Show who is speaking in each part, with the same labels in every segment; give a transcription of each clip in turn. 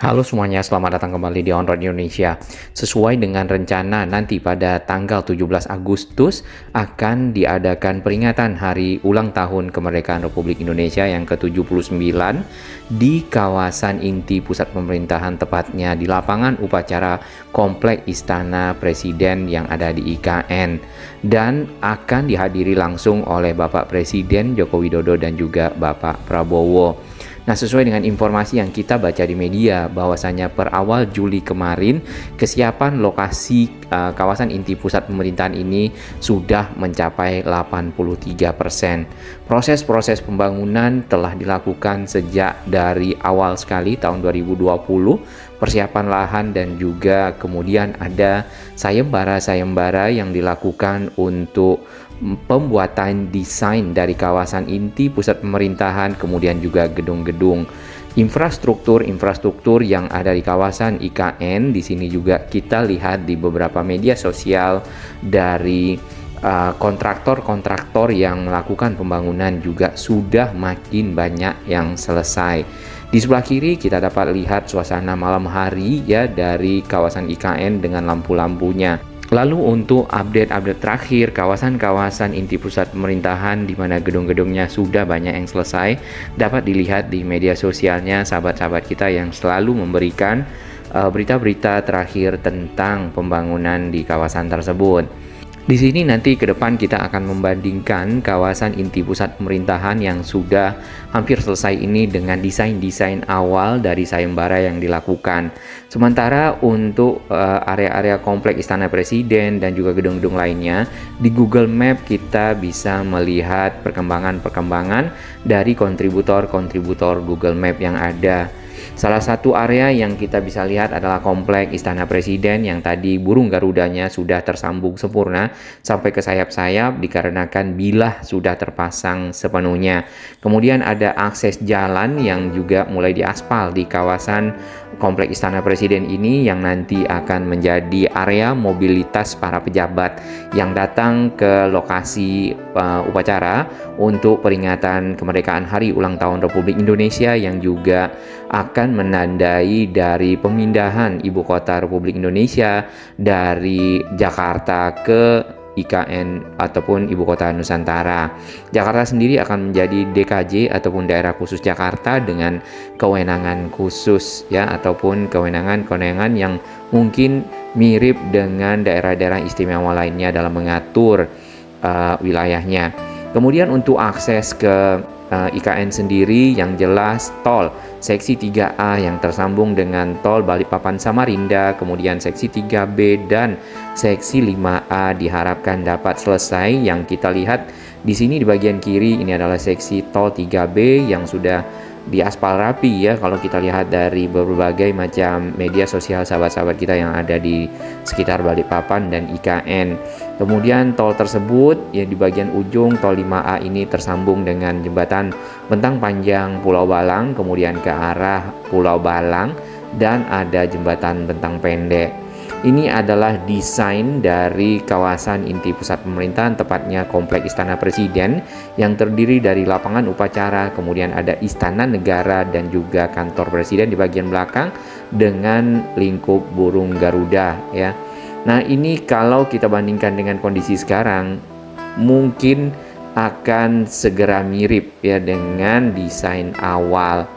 Speaker 1: Halo semuanya, selamat datang kembali di On Road Indonesia. Sesuai dengan rencana, nanti pada tanggal 17 Agustus akan diadakan peringatan Hari Ulang Tahun Kemerdekaan Republik Indonesia yang ke-79 di kawasan inti pusat pemerintahan, tepatnya di lapangan upacara Komplek Istana Presiden yang ada di IKN. Dan akan dihadiri langsung oleh Bapak Presiden Joko Widodo dan juga Bapak Prabowo. Nah, sesuai dengan informasi yang kita baca di media, bahwasanya per awal Juli kemarin, kesiapan lokasi kawasan inti pusat pemerintahan ini sudah mencapai 83%. Proses-proses pembangunan telah dilakukan sejak dari awal sekali tahun 2020, persiapan lahan dan juga kemudian ada sayembara-sayembara yang dilakukan untuk pembuatan desain dari kawasan inti pusat pemerintahan, kemudian juga gedung-gedung infrastruktur yang ada di kawasan IKN. Di sini juga kita lihat di beberapa media sosial dari kontraktor-kontraktor yang melakukan pembangunan juga sudah makin banyak yang selesai. Di sebelah kiri kita dapat lihat suasana malam hari ya dari kawasan IKN dengan lampu-lampunya. Lalu untuk update-update terakhir kawasan-kawasan inti pusat pemerintahan di mana gedung-gedungnya sudah banyak yang selesai dapat dilihat di media sosialnya sahabat-sahabat kita yang selalu memberikan berita-berita terakhir tentang pembangunan di kawasan tersebut. Di sini nanti ke depan kita akan membandingkan kawasan inti pusat pemerintahan yang sudah hampir selesai ini dengan desain-desain awal dari sayembara yang dilakukan. Sementara untuk area-area komplek Istana Presiden dan juga gedung-gedung lainnya, di Google Map kita bisa melihat perkembangan-perkembangan dari kontributor-kontributor Google Map yang ada. Salah satu area yang kita bisa lihat adalah komplek Istana Presiden yang tadi burung garudanya sudah tersambung sempurna sampai ke sayap-sayap dikarenakan bilah sudah terpasang sepenuhnya. Kemudian ada akses jalan yang juga mulai diaspal di kawasan komplek Istana Presiden ini yang nanti akan menjadi area mobilitas para pejabat yang datang ke lokasi upacara untuk peringatan kemerdekaan Hari Ulang Tahun Republik Indonesia yang juga akan menandai dari pemindahan ibu kota Republik Indonesia dari Jakarta ke IKN ataupun ibu kota Nusantara. Jakarta sendiri akan menjadi DKJ ataupun daerah khusus Jakarta dengan kewenangan khusus ya ataupun kewenangan-kewenangan yang mungkin mirip dengan daerah-daerah istimewa lainnya dalam mengatur wilayahnya. Kemudian untuk akses ke IKN sendiri yang jelas tol seksi 3A yang tersambung dengan tol Balikpapan Samarinda, kemudian seksi 3B dan seksi 5A diharapkan dapat selesai. Yang kita lihat di sini di bagian kiri ini adalah seksi tol 3B yang sudah diaspal rapi ya kalau kita lihat dari berbagai macam media sosial sahabat-sahabat kita yang ada di sekitar Balikpapan dan IKN. Kemudian tol tersebut ya di bagian ujung tol 5A ini tersambung dengan jembatan bentang panjang Pulau Balang kemudian ke arah Pulau Balang dan ada jembatan bentang pendek. Ini adalah desain dari kawasan inti pusat pemerintahan, tepatnya Komplek Istana Presiden yang terdiri dari lapangan upacara, kemudian ada Istana Negara dan juga kantor Presiden di bagian belakang dengan lingkup burung Garuda ya. Nah, ini kalau kita bandingkan dengan kondisi sekarang mungkin akan segera mirip ya dengan desain awal.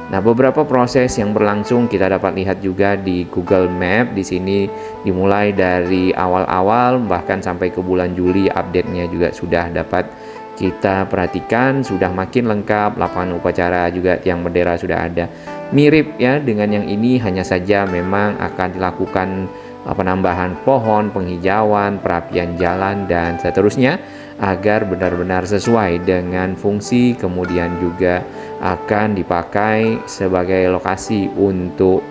Speaker 1: Nah, beberapa proses yang berlangsung kita dapat lihat juga di Google Map. Di sini dimulai dari awal-awal bahkan sampai ke bulan Juli update-nya juga sudah dapat kita perhatikan, sudah makin lengkap. Lapangan upacara juga tiang bendera sudah ada. Mirip ya dengan yang ini, hanya saja memang akan dilakukan penambahan pohon, penghijauan, perapian jalan dan seterusnya agar benar-benar sesuai dengan fungsi, kemudian juga akan dipakai sebagai lokasi untuk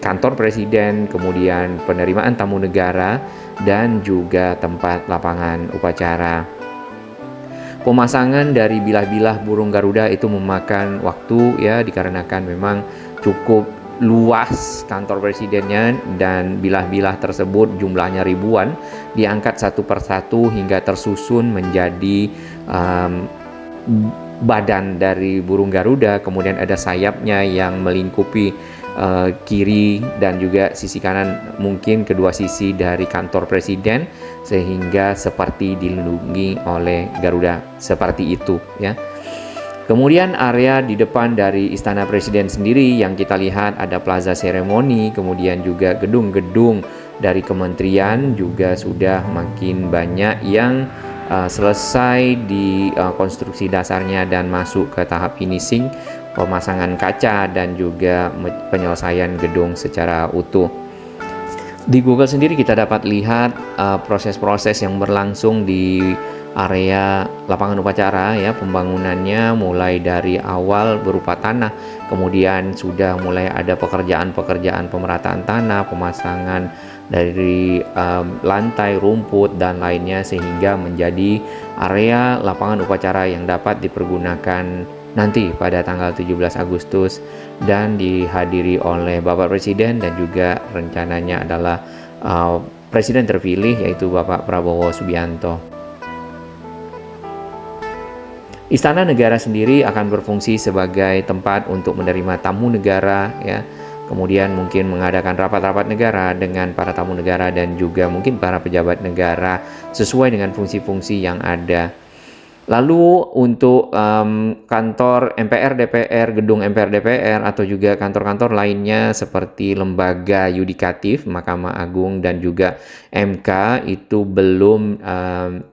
Speaker 1: kantor presiden, kemudian penerimaan tamu negara dan juga tempat lapangan upacara. Pemasangan dari bilah-bilah burung Garuda itu memakan waktu ya dikarenakan memang cukup luas kantor presidennya dan bilah-bilah tersebut jumlahnya ribuan diangkat satu persatu hingga tersusun menjadi badan dari burung Garuda, kemudian ada sayapnya yang melingkupi kiri dan juga sisi kanan, mungkin kedua sisi dari kantor presiden, sehingga seperti dilindungi oleh Garuda, seperti itu ya. Kemudian area di depan dari Istana Presiden sendiri yang kita lihat ada plaza seremoni, kemudian juga gedung-gedung dari kementerian juga sudah makin banyak yang selesai di konstruksi dasarnya dan masuk ke tahap finishing, pemasangan kaca dan juga penyelesaian gedung secara utuh. Di Google sendiri kita dapat lihat proses-proses yang berlangsung di area lapangan upacara ya, pembangunannya mulai dari awal berupa tanah, kemudian sudah mulai ada pekerjaan-pekerjaan pemerataan tanah, pemasangan dari lantai, rumput dan lainnya, sehingga menjadi area lapangan upacara yang dapat dipergunakan nanti pada tanggal 17 Agustus dan dihadiri oleh Bapak Presiden dan juga rencananya adalah Presiden terpilih yaitu Bapak Prabowo Subianto. Istana Negara sendiri akan berfungsi sebagai tempat untuk menerima tamu negara ya. Kemudian mungkin mengadakan rapat-rapat negara dengan para tamu negara dan juga mungkin para pejabat negara sesuai dengan fungsi-fungsi yang ada. Lalu untuk kantor MPR DPR, gedung MPR DPR atau juga kantor-kantor lainnya seperti lembaga yudikatif, Mahkamah Agung dan juga MK itu belum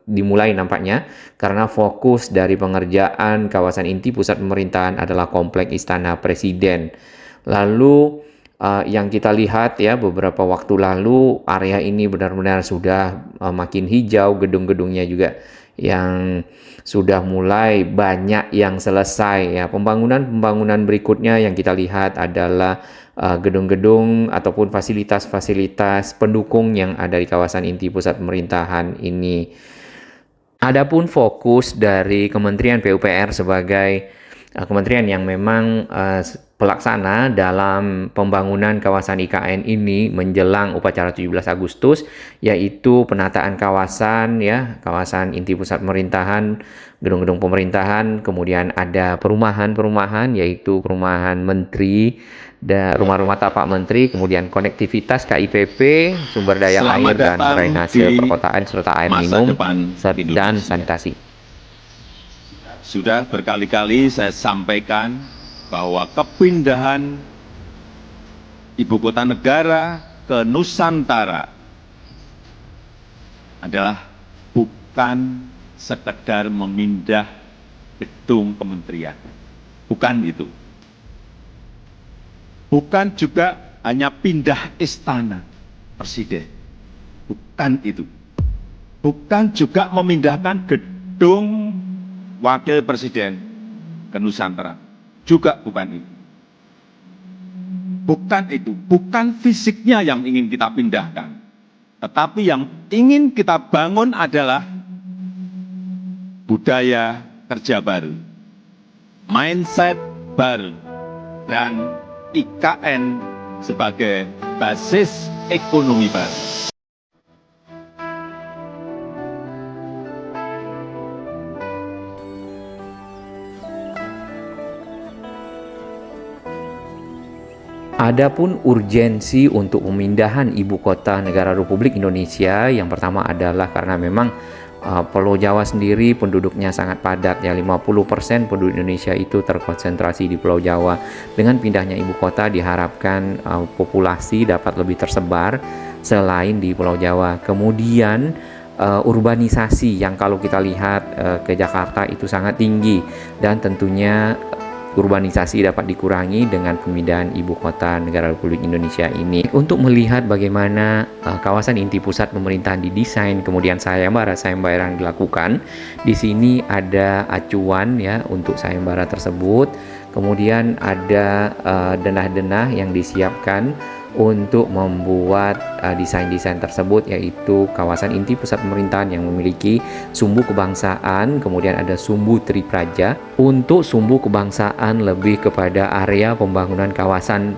Speaker 1: dimulai nampaknya, karena fokus dari pengerjaan kawasan inti pusat pemerintahan adalah komplek Istana Presiden. Lalu yang kita lihat ya beberapa waktu lalu area ini benar-benar sudah makin hijau, gedung-gedungnya juga yang sudah mulai banyak yang selesai ya. Pembangunan berikutnya yang kita lihat adalah gedung-gedung ataupun fasilitas-fasilitas pendukung yang ada di kawasan inti pusat pemerintahan ini. Adapun fokus dari Kementerian PUPR sebagai kementerian yang memang pelaksana dalam pembangunan kawasan IKN ini menjelang upacara 17 Agustus, yaitu penataan kawasan ya, kawasan inti pusat pemerintahan, gedung-gedung pemerintahan, kemudian ada perumahan-perumahan yaitu perumahan menteri dan rumah-rumah tapak menteri, kemudian konektivitas KIPP, sumber daya air dan drainase perkotaan serta air minum dan sanitasi.
Speaker 2: Sudah berkali-kali saya sampaikan bahwa kepindahan ibu kota negara ke Nusantara adalah bukan sekedar memindah gedung kementerian. Bukan itu. Bukan juga hanya pindah istana presiden. Bukan itu. Bukan juga memindahkan gedung wakil presiden ke Nusantara. Juga bukan itu. Bukan itu. Bukan fisiknya yang ingin kita pindahkan. Tetapi yang ingin kita bangun adalah budaya kerja baru, mindset baru, dan IKN sebagai basis ekonomi baru.
Speaker 1: Adapun urgensi untuk pemindahan ibu kota negara Republik Indonesia, yang pertama adalah karena memang Pulau Jawa sendiri penduduknya sangat padat ya, 50% penduduk Indonesia itu terkonsentrasi di Pulau Jawa. Dengan pindahnya ibu kota diharapkan populasi dapat lebih tersebar selain di Pulau Jawa. Kemudian urbanisasi yang kalau kita lihat ke Jakarta itu sangat tinggi, dan tentunya urbanisasi dapat dikurangi dengan pemindahan ibu kota negara Republik Indonesia ini. Untuk melihat bagaimana kawasan inti pusat pemerintahan didesain, kemudian sayembara yang dilakukan, di sini ada acuan ya untuk sayembara tersebut. Kemudian ada denah-denah yang disiapkan untuk membuat desain-desain tersebut, yaitu kawasan inti pusat pemerintahan yang memiliki sumbu kebangsaan, kemudian ada sumbu tripraja. Untuk sumbu kebangsaan lebih kepada area pembangunan kawasan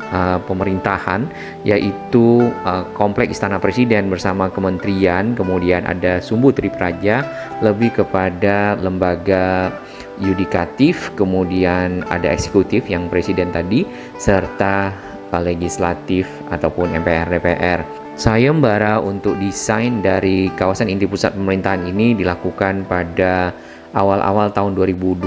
Speaker 1: pemerintahan, yaitu komplek Istana Presiden bersama kementerian. Kemudian ada sumbu tripraja lebih kepada lembaga yudikatif, kemudian ada eksekutif yang presiden tadi, serta legislatif ataupun MPR DPR. Sayembara untuk desain dari kawasan inti pusat pemerintahan ini dilakukan pada awal-awal tahun 2022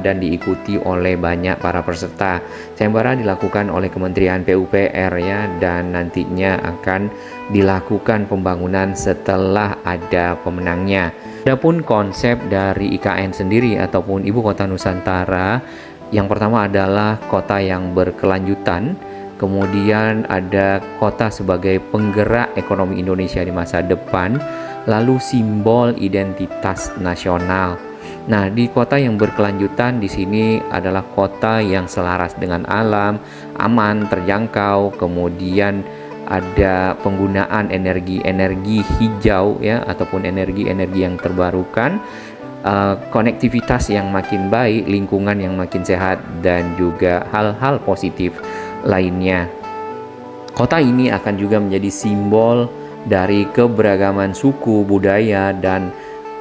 Speaker 1: dan diikuti oleh banyak para peserta. Sayembara dilakukan oleh Kementerian PUPR ya, dan nantinya akan dilakukan pembangunan setelah ada pemenangnya. Adapun konsep dari IKN sendiri ataupun Ibu Kota Nusantara, yang pertama adalah kota yang berkelanjutan. Kemudian ada kota sebagai penggerak ekonomi Indonesia di masa depan, lalu simbol identitas nasional. Nah, di kota yang berkelanjutan di sini adalah kota yang selaras dengan alam, aman, terjangkau, kemudian ada penggunaan energi hijau ya ataupun energi yang terbarukan, konektivitas yang makin baik, lingkungan yang makin sehat, dan juga hal-hal positif lainnya. Kota ini akan juga menjadi simbol dari keberagaman suku, budaya, dan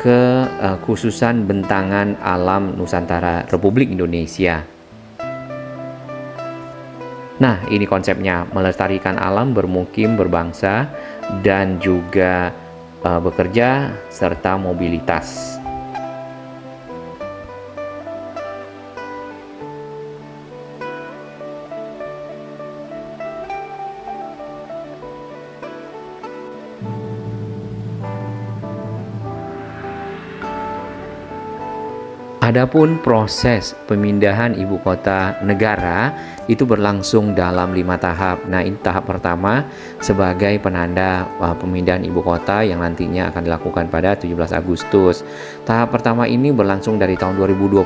Speaker 1: kekhususan bentangan alam Nusantara Republik Indonesia. Nah, ini konsepnya, melestarikan alam, bermukim, berbangsa, dan juga bekerja serta mobilitas. Adapun proses pemindahan ibu kota negara itu berlangsung dalam 5 tahap. Nah, ini tahap pertama sebagai penanda pemindahan ibu kota yang nantinya akan dilakukan pada 17 Agustus. Tahap pertama ini berlangsung dari tahun 2022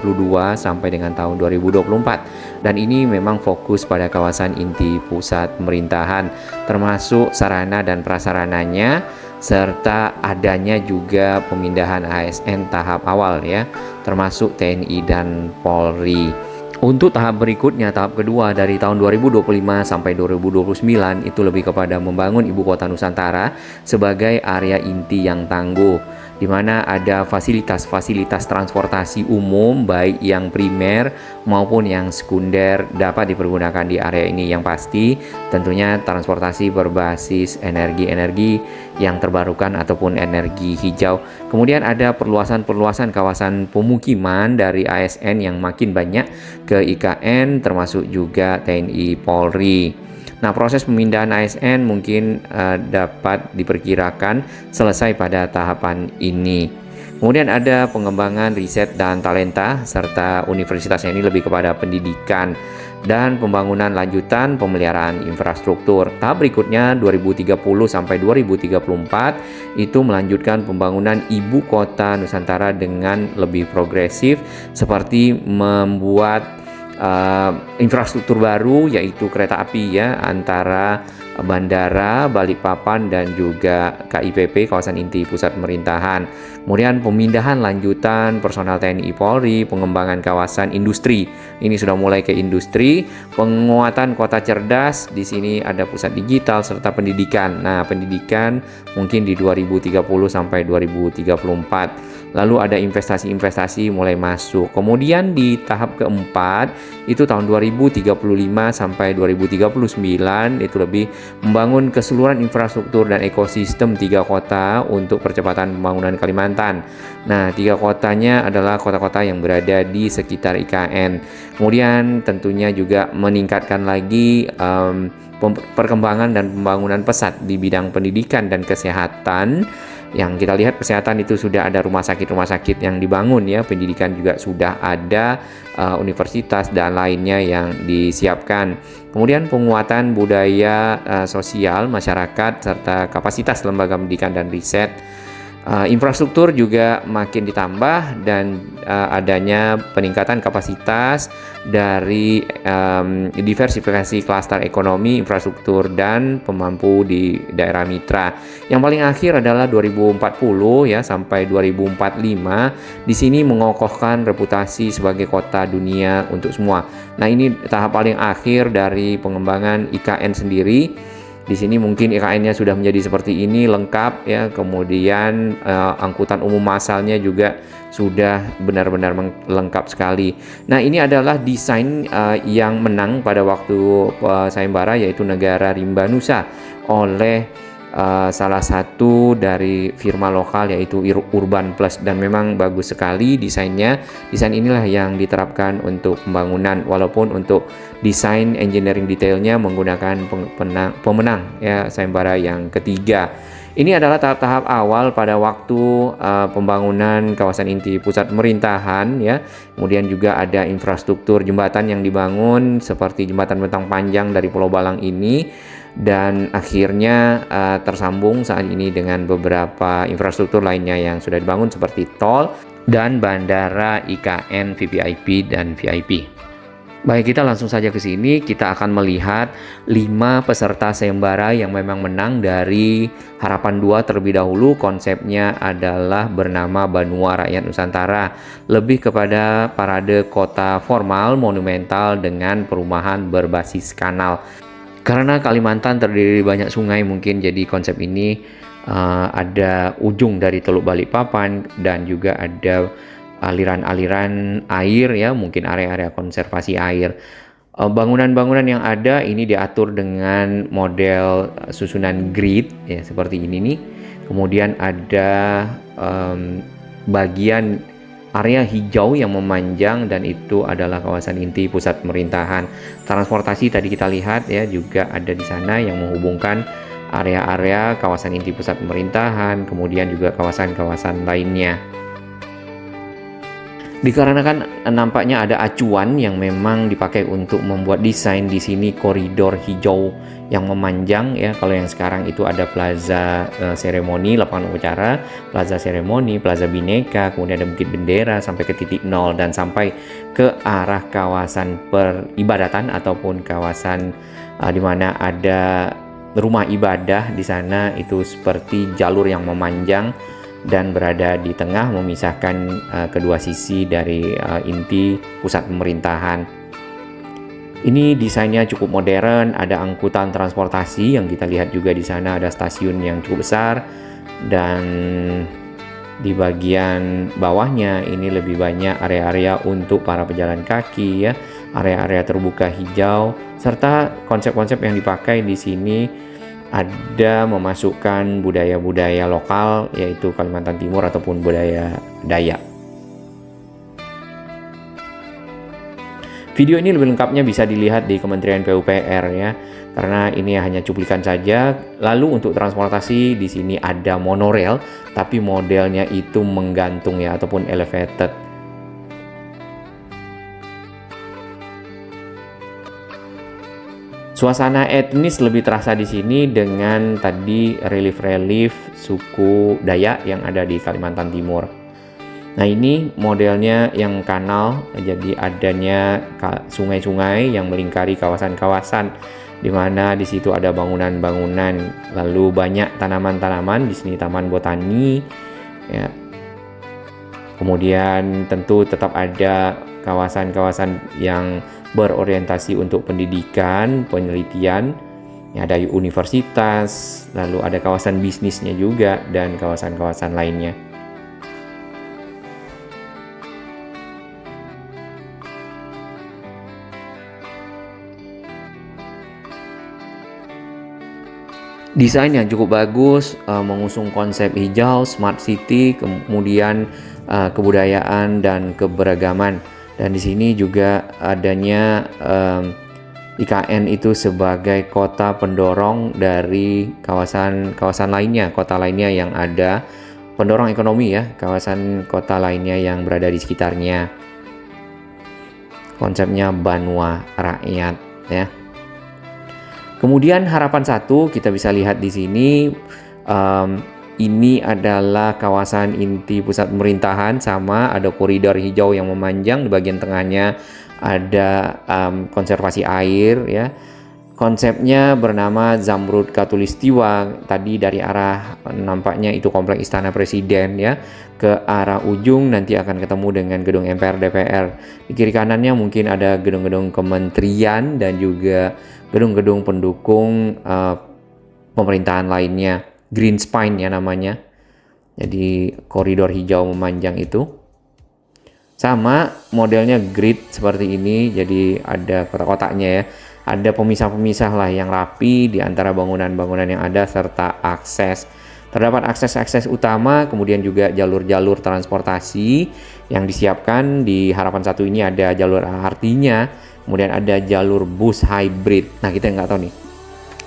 Speaker 1: sampai dengan tahun 2024. Dan ini memang fokus pada kawasan inti pusat pemerintahan, termasuk sarana dan prasarananya, serta adanya juga pemindahan ASN tahap awal ya, termasuk TNI dan Polri. Untuk tahap berikutnya, tahap kedua dari tahun 2025 sampai 2029 itu lebih kepada membangun ibu kota Nusantara sebagai area inti yang tangguh, di mana ada fasilitas-fasilitas transportasi umum baik yang primer maupun yang sekunder dapat dipergunakan di area ini. Yang pasti tentunya transportasi berbasis energi yang terbarukan ataupun energi hijau. Kemudian ada perluasan kawasan pemukiman dari ASN yang makin banyak ke IKN, termasuk juga TNI Polri. Nah, proses pemindahan ASN mungkin dapat diperkirakan selesai pada tahapan ini. Kemudian ada pengembangan riset dan talenta, serta universitasnya ini lebih kepada pendidikan dan pembangunan lanjutan pemeliharaan infrastruktur. Tahap berikutnya 2030 sampai 2034 itu melanjutkan pembangunan ibu kota Nusantara dengan lebih progresif, seperti membuat infrastruktur baru yaitu kereta api ya antara Bandara Balikpapan dan juga KIPP, kawasan inti pusat pemerintahan. Kemudian pemindahan lanjutan personal TNI Polri, pengembangan kawasan industri. Ini sudah mulai ke industri, penguatan kota cerdas, di sini ada pusat digital serta pendidikan. Nah, pendidikan mungkin di 2030 sampai 2034. Lalu ada investasi-investasi mulai masuk. Kemudian di tahap keempat itu tahun 2035 sampai 2039 itu lebih membangun keseluruhan infrastruktur dan ekosistem 3 kota untuk percepatan pembangunan Kalimantan. Nah, 3 kotanya adalah kota-kota yang berada di sekitar IKN. Kemudian tentunya juga meningkatkan lagi perkembangan dan pembangunan pesat di bidang pendidikan dan kesehatan. Yang kita lihat kesehatan itu sudah ada rumah sakit yang dibangun ya, pendidikan juga sudah ada, universitas dan lainnya yang disiapkan. Kemudian penguatan budaya sosial masyarakat serta kapasitas lembaga pendidikan dan riset. Infrastruktur juga makin ditambah dan adanya peningkatan kapasitas dari diversifikasi klaster ekonomi, infrastruktur, dan pemampu di daerah mitra. Yang paling akhir adalah 2040 ya sampai 2045. Di sini mengokohkan reputasi sebagai kota dunia untuk semua. Nah, ini tahap paling akhir dari pengembangan IKN sendiri. Di sini mungkin IKN-nya sudah menjadi seperti ini, lengkap ya. Kemudian angkutan umum massalnya juga sudah benar-benar lengkap sekali. Nah, ini adalah desain yang menang pada waktu sayembara, yaitu Negara Rimba Nusa, oleh salah satu dari firma lokal yaitu Urban Plus, dan memang bagus sekali desainnya. Desain inilah yang diterapkan untuk pembangunan, walaupun untuk desain engineering detailnya menggunakan pemenang ya sayembara yang ketiga. Ini adalah tahap-tahap awal pada waktu pembangunan kawasan inti pusat pemerintahan ya. Kemudian juga ada infrastruktur jembatan yang dibangun seperti jembatan bentang panjang dari Pulau Balang ini, dan akhirnya tersambung saat ini dengan beberapa infrastruktur lainnya yang sudah dibangun seperti tol dan bandara IKN VVIP dan VIP. Baik, kita langsung saja ke sini. Kita akan melihat 5 peserta sayembara yang memang menang dari Harapan 2 terlebih dahulu. Konsepnya adalah bernama Banua Rakyat Nusantara, lebih kepada parade kota formal monumental dengan perumahan berbasis kanal. Karena Kalimantan terdiri dari banyak sungai, mungkin jadi konsep ini ada ujung dari Teluk Balikpapan dan juga ada aliran-aliran air ya, mungkin area-area konservasi air. Bangunan-bangunan yang ada ini diatur dengan model susunan grid ya, seperti ini nih. Kemudian ada bagian area hijau yang memanjang, dan itu adalah kawasan inti pusat pemerintahan. Transportasi tadi kita lihat ya, juga ada di sana yang menghubungkan area-area kawasan inti pusat pemerintahan, kemudian juga kawasan-kawasan lainnya. Dikarenakan nampaknya ada acuan yang memang dipakai untuk membuat desain di sini koridor hijau yang memanjang ya. Kalau yang sekarang itu ada plaza seremoni, lapangan upacara, plaza seremoni, plaza bineka, kemudian ada bukit bendera sampai ke titik nol dan sampai ke arah kawasan peribadatan ataupun kawasan di mana ada rumah ibadah di sana, itu seperti jalur yang memanjang dan berada di tengah memisahkan kedua sisi dari inti pusat pemerintahan. Ini desainnya cukup modern, ada angkutan transportasi yang kita lihat juga di sana, ada stasiun yang cukup besar, dan di bagian bawahnya ini lebih banyak area-area untuk para pejalan kaki ya, area-area terbuka hijau, serta konsep-konsep yang dipakai di sini ada memasukkan budaya-budaya lokal yaitu Kalimantan Timur ataupun budaya Dayak. Video ini lebih lengkapnya bisa dilihat di Kementerian PUPR ya, karena ini hanya cuplikan saja. Lalu untuk transportasi di sini ada monorail, tapi modelnya itu menggantung ya ataupun elevated. Suasana etnis lebih terasa di sini dengan tadi relief-relief suku Dayak yang ada di Kalimantan Timur. Nah, ini modelnya yang kanal, jadi adanya sungai-sungai yang melingkari kawasan-kawasan di mana di situ ada bangunan-bangunan, lalu banyak tanaman-tanaman di sini, taman botani ya. Kemudian tentu tetap ada kawasan-kawasan yang berorientasi untuk pendidikan, penelitian, ya, ada universitas, lalu ada kawasan bisnisnya juga, dan kawasan-kawasan lainnya. Desain yang cukup bagus, mengusung konsep hijau, smart city, kemudian kebudayaan dan keberagaman. Dan di sini juga adanya IKN itu sebagai kota pendorong dari kawasan lainnya, kota lainnya yang ada, pendorong ekonomi ya, kawasan kota lainnya yang berada di sekitarnya. Konsepnya Banua Rakyat ya. Kemudian Harapan 1 kita bisa lihat di sini. Ini adalah kawasan inti pusat pemerintahan, sama ada koridor hijau yang memanjang, di bagian tengahnya ada konservasi air ya. Konsepnya bernama Zamrud Khatulistiwa. Tadi dari arah nampaknya itu kompleks Istana Presiden ya, ke arah ujung nanti akan ketemu dengan gedung MPR DPR. Di kiri kanannya mungkin ada gedung-gedung kementerian dan juga gedung-gedung pendukung pemerintahan lainnya. Green Spine ya namanya. Jadi koridor hijau memanjang itu. Sama modelnya grid seperti ini, jadi ada kotak-kotaknya ya. Ada pemisah-pemisah lah yang rapi di antara bangunan-bangunan yang ada serta akses. Terdapat akses-akses utama, kemudian juga jalur-jalur transportasi yang disiapkan. Di Harapan 1 ini ada jalur LRT-nya, kemudian ada jalur bus hybrid. Nah, kita nggak tahu nih,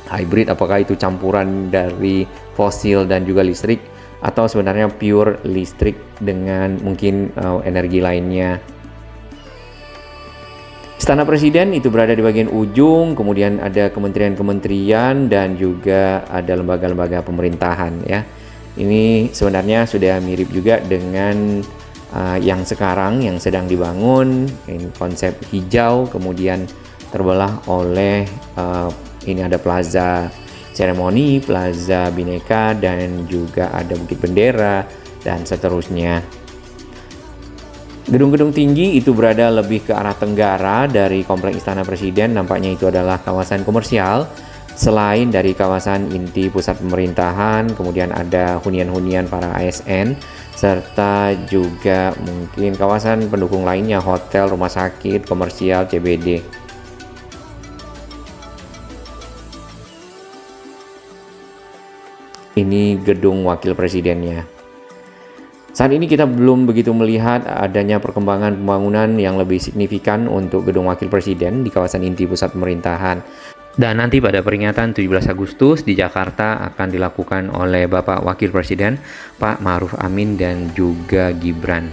Speaker 1: hybrid apakah itu campuran dari fosil dan juga listrik, atau sebenarnya pure listrik dengan mungkin energi lainnya. Istana Presiden itu berada di bagian ujung, kemudian ada kementerian-kementerian dan juga ada lembaga-lembaga pemerintahan ya. Ini sebenarnya sudah mirip juga dengan yang sekarang yang sedang dibangun, ini konsep hijau, kemudian terbelah oleh ini ada Plaza Seremoni, Plaza Bhinneka, dan juga ada Bukit Bendera dan seterusnya. Gedung-gedung tinggi itu berada lebih ke arah tenggara dari kompleks Istana Presiden. Nampaknya itu adalah kawasan komersial. Selain dari kawasan inti pusat pemerintahan, kemudian ada hunian-hunian para ASN, serta juga mungkin kawasan pendukung lainnya, hotel, rumah sakit, komersial, CBD. Ini gedung wakil presidennya. Saat ini kita belum begitu melihat adanya perkembangan pembangunan yang lebih signifikan untuk gedung wakil presiden di kawasan inti pusat pemerintahan. Dan nanti pada peringatan 17 Agustus di Jakarta akan dilakukan oleh Bapak Wakil Presiden, Pak Ma'ruf Amin dan juga Gibran.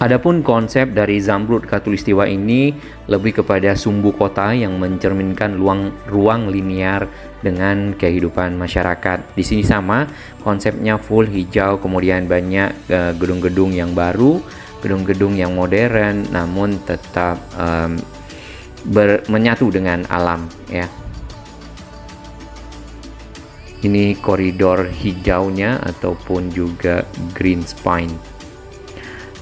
Speaker 1: Adapun konsep dari Zamrud Khatulistiwa ini lebih kepada sumbu kota yang mencerminkan ruang linear dengan kehidupan masyarakat. Di sini sama, konsepnya full hijau, kemudian banyak gedung-gedung yang baru, gedung-gedung yang modern, namun tetap menyatu dengan alam ya. Ini koridor hijaunya ataupun juga green spine.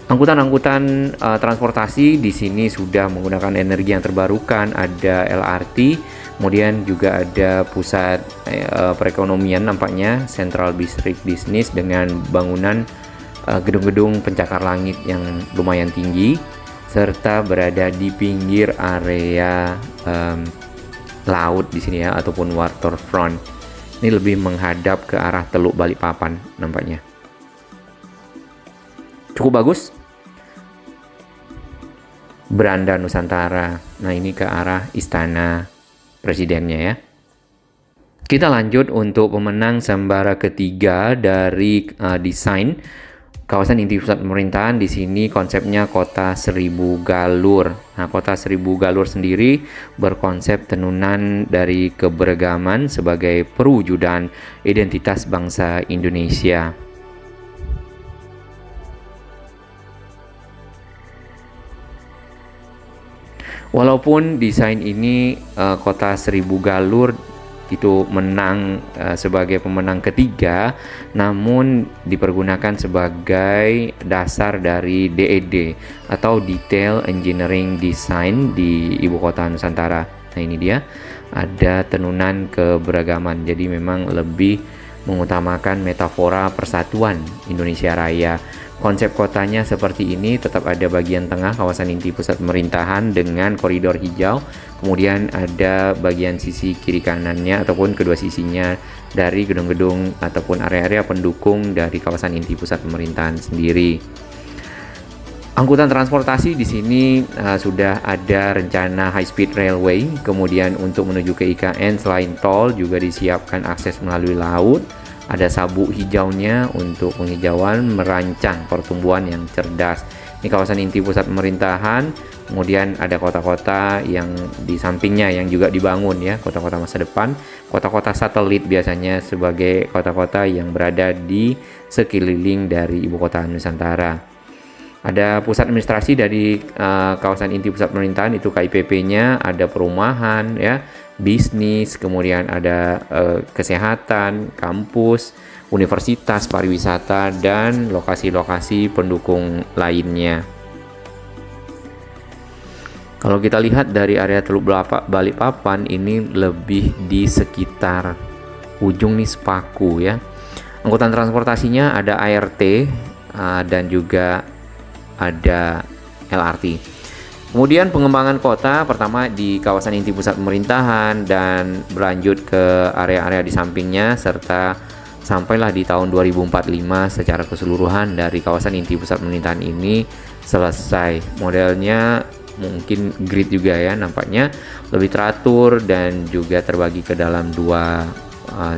Speaker 1: Angkutan-angkutan transportasi di sini sudah menggunakan energi yang terbarukan, ada LRT, kemudian juga ada pusat perekonomian nampaknya, Central District Business dengan bangunan gedung-gedung pencakar langit yang lumayan tinggi, serta berada di pinggir area laut di sini ya, ataupun waterfront. Ini lebih menghadap ke arah Teluk Balikpapan nampaknya. Cukup bagus. Beranda Nusantara. Nah, ini ke arah Istana Presidennya ya. Kita lanjut untuk pemenang sembara ketiga dari desain kawasan inti pusat pemerintahan. Di sini konsepnya Kota Seribu Galur. Nah, Kota Seribu Galur sendiri berkonsep tenunan dari keberagaman sebagai perwujudan identitas bangsa Indonesia. Walaupun desain ini Kota Seribu Galur itu menang sebagai pemenang ketiga, namun dipergunakan sebagai dasar dari DED atau Detail Engineering Design di Ibu Kota Nusantara. Nah, ini dia, ada tenunan keberagaman, jadi memang lebih mengutamakan metafora persatuan Indonesia Raya. Konsep kotanya seperti ini, tetap ada bagian tengah kawasan inti pusat pemerintahan dengan koridor hijau, kemudian ada bagian sisi kiri kanannya ataupun kedua sisinya dari gedung-gedung ataupun area-area pendukung dari kawasan inti pusat pemerintahan sendiri. Angkutan transportasi di sini sudah ada rencana high speed railway, kemudian untuk menuju ke IKN selain tol juga disiapkan akses melalui laut. Ada sabuk hijaunya untuk penghijauan, merancang pertumbuhan yang cerdas. Ini kawasan inti pusat pemerintahan, kemudian ada kota-kota yang di sampingnya yang juga dibangun ya, kota-kota masa depan, kota-kota satelit biasanya sebagai kota-kota yang berada di sekeliling dari Ibu Kota Nusantara. Ada pusat administrasi dari kawasan inti pusat pemerintahan, itu KIPP-nya, ada perumahan ya, bisnis, kemudian ada kesehatan, kampus, universitas, pariwisata, dan lokasi-lokasi pendukung lainnya. Kalau kita lihat dari area Teluk Balikpapan ini lebih di sekitar ujung nih Sepaku ya. Angkutan transportasinya ada ART dan juga ada LRT. Kemudian pengembangan kota pertama di kawasan inti pusat pemerintahan dan berlanjut ke area-area di sampingnya serta sampailah di tahun 2045 secara keseluruhan dari kawasan inti pusat pemerintahan ini selesai. Modelnya mungkin grid juga ya, nampaknya lebih teratur dan juga terbagi ke dalam dua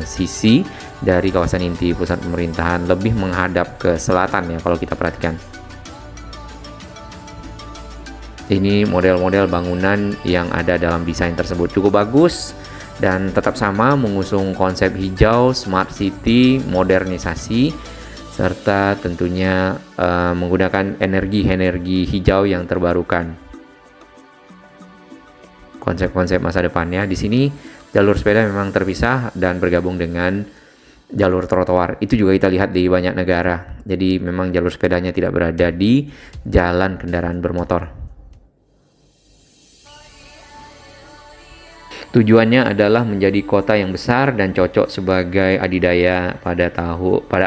Speaker 1: sisi dari kawasan inti pusat pemerintahan, lebih menghadap ke selatan ya kalau kita perhatikan. Ini model-model bangunan yang ada dalam desain tersebut cukup bagus dan tetap sama mengusung konsep hijau, smart city, modernisasi serta tentunya menggunakan energi hijau yang terbarukan. Konsep-konsep masa depannya di sini jalur sepeda memang terpisah dan bergabung dengan jalur trotoar. Itu juga kita lihat di banyak negara. Jadi memang jalur sepedanya tidak berada di jalan kendaraan bermotor. Tujuannya adalah menjadi kota yang besar dan cocok sebagai adidaya pada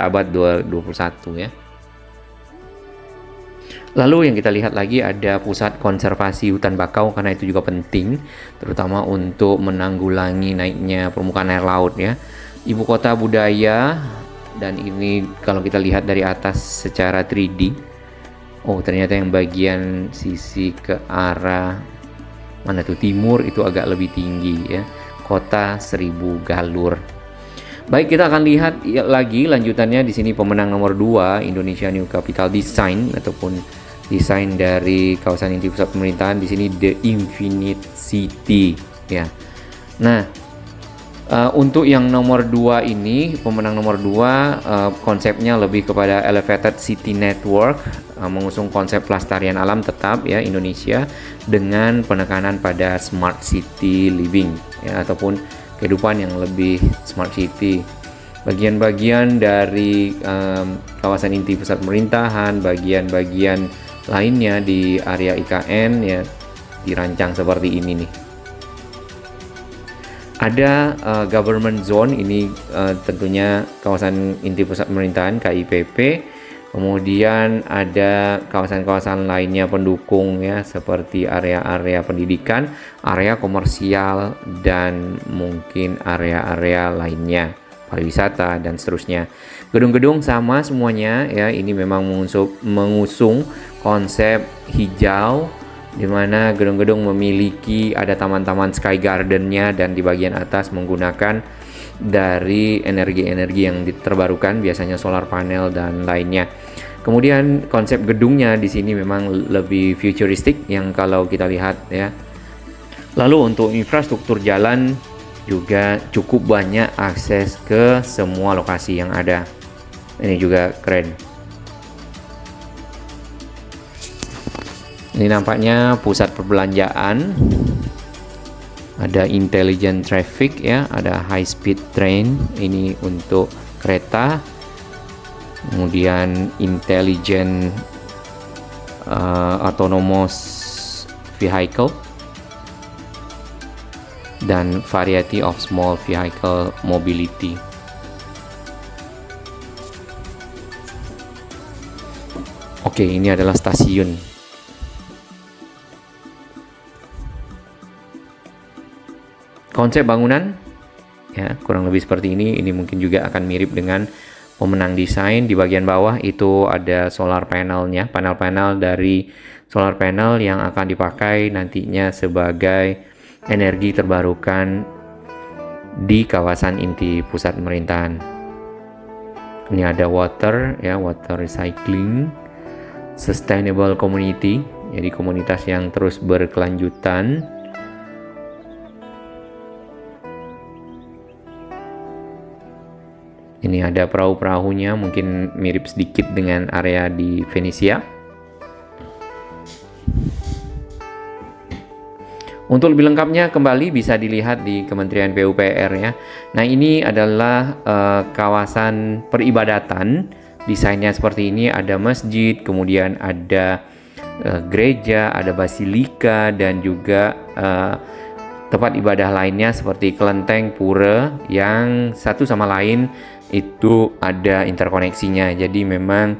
Speaker 1: abad 21 ya. Lalu yang kita lihat lagi ada pusat konservasi hutan bakau karena itu juga penting terutama untuk menanggulangi naiknya permukaan air laut ya. Ibu kota budaya dan ini kalau kita lihat dari atas secara 3D. Oh, ternyata yang bagian sisi ke arah mana tuh timur itu agak lebih tinggi ya. Kota 1000 galur. Baik, kita akan lihat lagi lanjutannya di sini pemenang nomor 2 Indonesia New Capital Design ataupun desain dari kawasan inti pusat pemerintahan di sini The Infinite City ya. Nah, untuk yang nomor 2 ini pemenang nomor 2 konsepnya lebih kepada Elevated City Network, mengusung konsep pelestarian alam tetap ya Indonesia dengan penekanan pada smart city living ya ataupun kehidupan yang lebih smart city. Bagian-bagian dari kawasan inti pusat pemerintahan, bagian-bagian lainnya di area IKN ya dirancang seperti ini nih. Ada government zone ini tentunya kawasan inti pusat pemerintahan KIPP. Kemudian ada kawasan-kawasan lainnya pendukung ya seperti area-area pendidikan, area komersial dan mungkin area-area lainnya pariwisata dan seterusnya. Gedung-gedung sama semuanya ya, ini memang mengusung konsep hijau di mana gedung-gedung memiliki ada taman-taman sky garden-nya dan di bagian atas menggunakan dari energi-energi yang terbarukan biasanya solar panel dan lainnya. Kemudian konsep gedungnya di sini memang lebih futuristik yang kalau kita lihat ya. Lalu untuk infrastruktur jalan juga cukup banyak akses ke semua lokasi yang ada. Ini juga keren. Ini nampaknya pusat perbelanjaan. Ada intelligent traffic ya, ada high speed train ini untuk kereta. Kemudian intelligent autonomous vehicle dan variety of small vehicle mobility. Oke, ini adalah stasiun. Konsep bangunan ya kurang lebih seperti ini. Ini mungkin juga akan mirip dengan pemenang desain. Di bagian bawah itu ada solar panelnya, panel-panel dari solar panel yang akan dipakai nantinya sebagai energi terbarukan di kawasan inti pusat pemerintahan. Ini ada water ya, water recycling, sustainable community, jadi komunitas yang terus berkelanjutan. Ini ada perahu-perahunya, mungkin mirip sedikit dengan area di Venesia. Untuk lebih lengkapnya kembali bisa dilihat di Kementerian PUPR ya. Nah, ini adalah kawasan peribadatan. Desainnya seperti ini, ada masjid, kemudian ada gereja, ada basilika, dan juga tempat ibadah lainnya seperti kelenteng, pura yang satu sama lain itu ada interkoneksinya. Jadi memang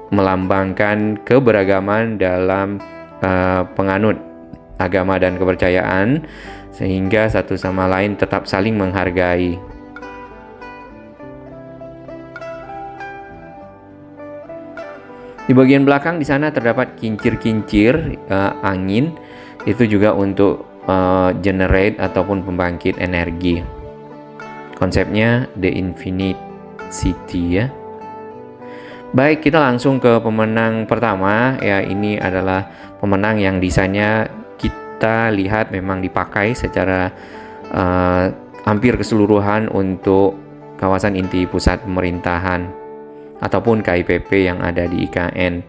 Speaker 1: melambangkan keberagaman dalam penganut agama dan kepercayaan, sehingga satu sama lain tetap saling menghargai. Di bagian belakang di sana terdapat kincir-kincir angin, itu juga untuk generate ataupun pembangkit energi. Konsepnya The Infinite City ya. Baik, kita langsung ke pemenang pertama ya. Ini adalah pemenang yang desainnya kita lihat memang dipakai secara hampir keseluruhan untuk kawasan inti pusat pemerintahan ataupun KIPP yang ada di IKN.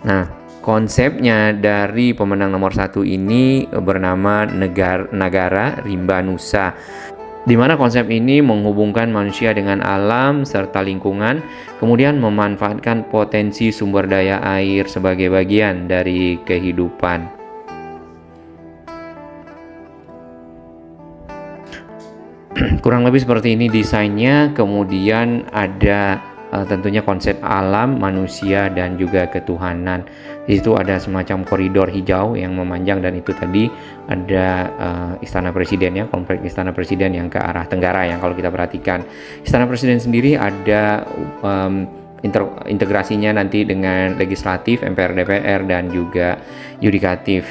Speaker 1: Nah, konsepnya dari pemenang nomor 1 ini bernama Nagara Rimba Nusa, di mana konsep ini menghubungkan manusia dengan alam serta lingkungan, kemudian memanfaatkan potensi sumber daya air sebagai bagian dari kehidupan. Kurang lebih seperti ini desainnya. Kemudian ada tentunya konsep alam, manusia, dan juga ketuhanan. Di situ ada semacam koridor hijau yang memanjang, dan itu tadi ada Istana Presiden ya, kompleks Istana Presiden yang ke arah tenggara yang kalau kita perhatikan. Istana Presiden sendiri ada integrasinya nanti dengan legislatif, MPR, DPR, dan juga yudikatif.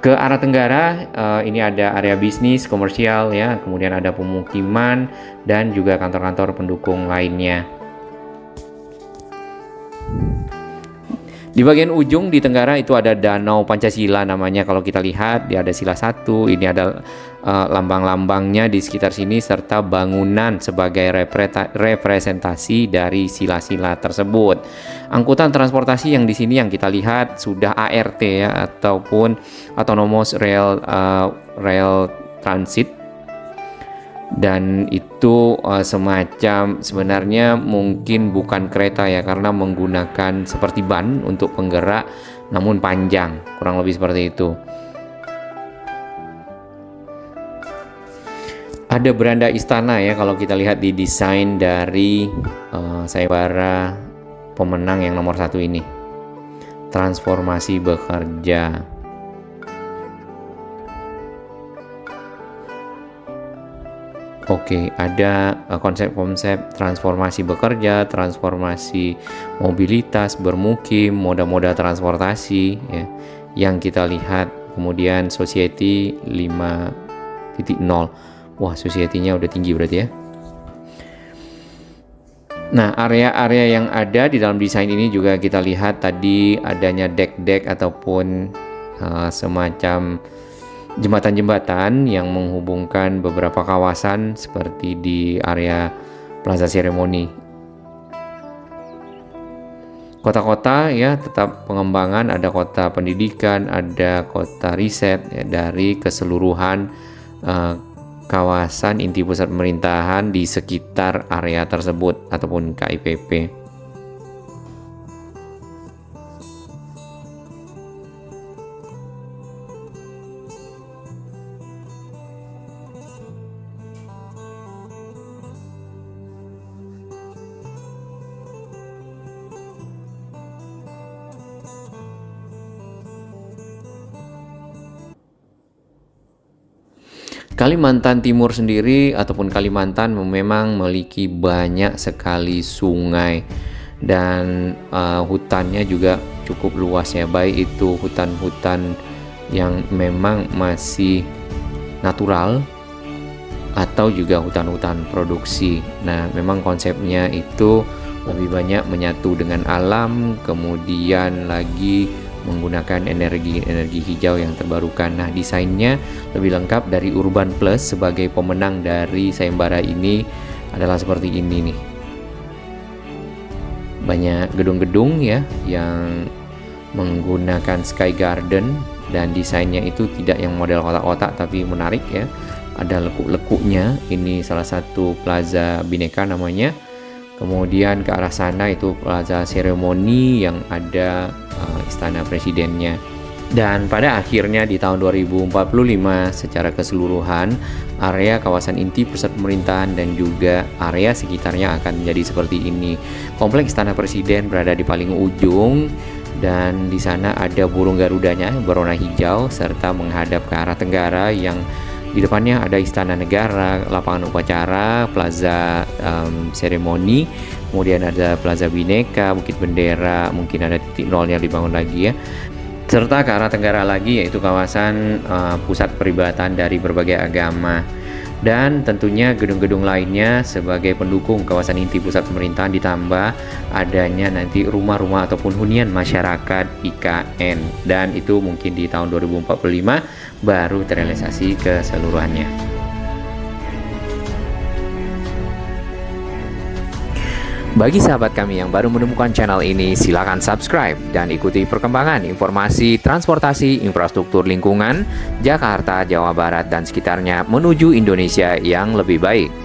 Speaker 1: Ke arah tenggara ini ada area bisnis, komersial ya, kemudian ada pemukiman dan juga kantor-kantor pendukung lainnya. Di bagian ujung di tenggara itu ada Danau Pancasila namanya. Kalau kita lihat dia ada sila 1, ini ada lambang-lambangnya di sekitar sini serta bangunan sebagai representasi dari sila-sila tersebut. Angkutan transportasi yang di sini yang kita lihat sudah ART ya, ataupun Autonomous Rail Transit, dan itu semacam sebenarnya mungkin bukan kereta ya, karena menggunakan seperti ban untuk penggerak namun panjang, kurang lebih seperti itu. Ada beranda istana ya kalau kita lihat di desain dari sayembara pemenang yang nomor 1 ini. Transformasi bekerja. Oke, ada konsep-konsep transformasi bekerja, transformasi mobilitas, bermukim, moda-moda transportasi ya, yang kita lihat. Kemudian Society 5.0. Wah, society-nya udah tinggi berarti ya. Nah, area-area yang ada di dalam desain ini juga kita lihat tadi adanya dek-dek ataupun semacam jembatan-jembatan yang menghubungkan beberapa kawasan seperti di area Plaza Seremoni. Kota-kota ya tetap pengembangan, ada kota pendidikan, ada kota riset ya, dari keseluruhan kawasan inti pusat pemerintahan di sekitar area tersebut ataupun KIPP. Kalimantan Timur sendiri ataupun Kalimantan memang memiliki banyak sekali sungai dan hutannya juga cukup luas ya, baik itu hutan-hutan yang memang masih natural atau juga hutan-hutan produksi. Nah, memang konsepnya itu lebih banyak menyatu dengan alam, kemudian lagi menggunakan energi hijau yang terbarukan. Nah, desainnya lebih lengkap dari Urban Plus sebagai pemenang dari sayembara ini adalah seperti ini nih. Banyak gedung-gedung ya yang menggunakan sky garden, dan desainnya itu tidak yang model kotak-kotak tapi menarik ya. Ada lekuk-lekuknya. Ini salah satu Plaza Bineka namanya. Kemudian ke arah sana itu Plaza Seremoni yang ada istana presidennya. Dan pada akhirnya di tahun 2045 secara keseluruhan area kawasan inti pusat pemerintahan dan juga area sekitarnya akan menjadi seperti ini. Kompleks Istana Presiden berada di paling ujung dan di sana ada burung garudanya berwarna hijau serta menghadap ke arah tenggara yang di depannya ada Istana Negara, lapangan upacara, Plaza Seremoni, kemudian ada Plaza Bhinneka, Bukit Bendera, mungkin ada titik nolnya dibangun lagi ya. Serta ke arah tenggara lagi yaitu kawasan pusat peribadatan dari berbagai agama. Dan tentunya gedung-gedung lainnya sebagai pendukung kawasan inti pusat pemerintahan, ditambah adanya nanti rumah-rumah ataupun hunian masyarakat IKN. Dan itu mungkin di tahun 2045 baru terrealisasi keseluruhannya. Bagi sahabat kami yang baru menemukan channel ini, silakan subscribe dan ikuti perkembangan informasi transportasi, infrastruktur lingkungan, Jakarta, Jawa Barat, dan sekitarnya menuju Indonesia yang lebih baik.